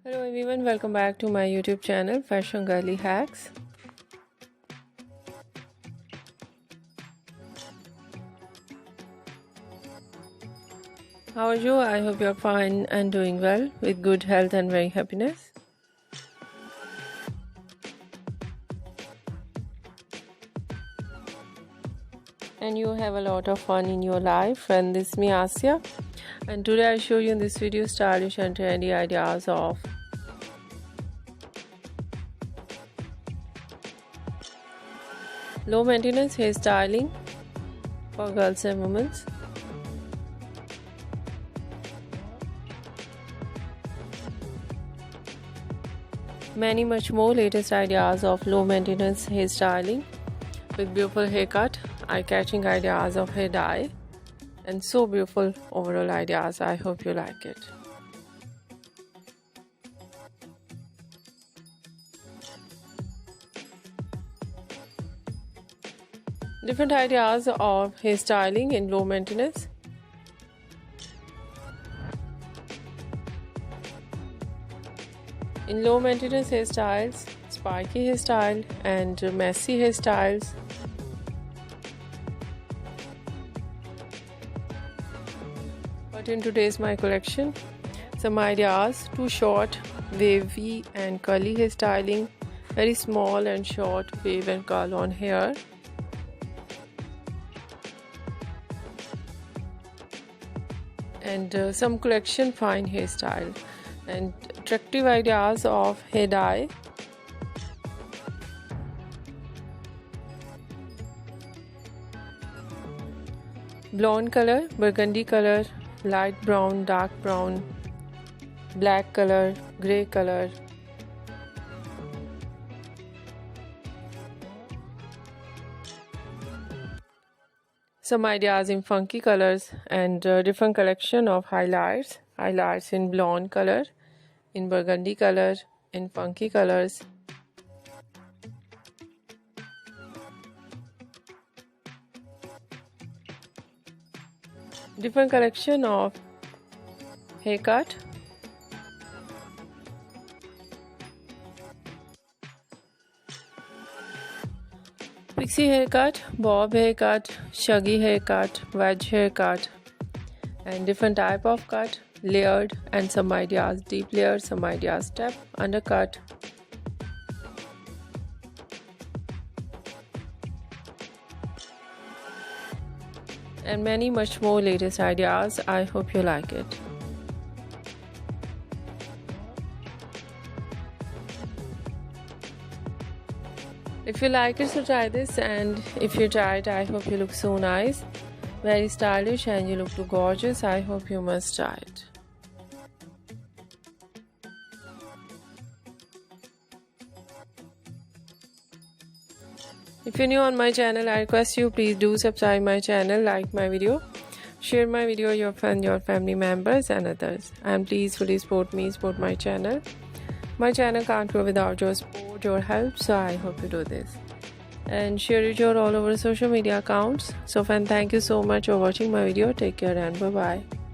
Hello everyone, welcome back to my YouTube channel Fashion Girly Hacks. How are you? I hope you're fine and doing well with good health and very happiness. And you have a lot of fun in your life. And this is me Asya, and today I show you in this video stylish and trendy ideas of low maintenance hairstyling for girls and women. Many much more latest ideas of low maintenance hairstyling with beautiful haircut, eye-catching ideas of hair dye, and so beautiful overall ideas. I hope you like it. Different ideas of hairstyling in low maintenance. In low maintenance hairstyles, spiky hairstyle and messy hairstyles. But in today's my collection, some ideas: too short, wavy and curly hairstyling, very small and short wave and curl on hair, and some collection fine hairstyle, and attractive ideas of hair dye. Blonde color, burgundy color, light brown, dark brown, black color, grey color. Some ideas in funky colors and different collection of highlights. Highlights in blonde color, in burgundy color, in funky colors. Different collection of haircut. Pixie haircut, bob haircut, shaggy haircut, wedge haircut, and different type of cut, layered, and some ideas deep layered, some ideas step, undercut. And many much more latest ideas. I hope you like it. If you like it, so try this, and if you try it, I hope you look so nice, very stylish, and you look too gorgeous. I hope you must try it. If you're new on my channel, I request you please do subscribe my channel, like my video, share my video with your friends, your family members and others, and please fully support me, support my channel. My channel can't grow without your support, your help, so I hope you do this. And share it all over social media accounts. So thank you so much for watching my video. Take care and bye bye.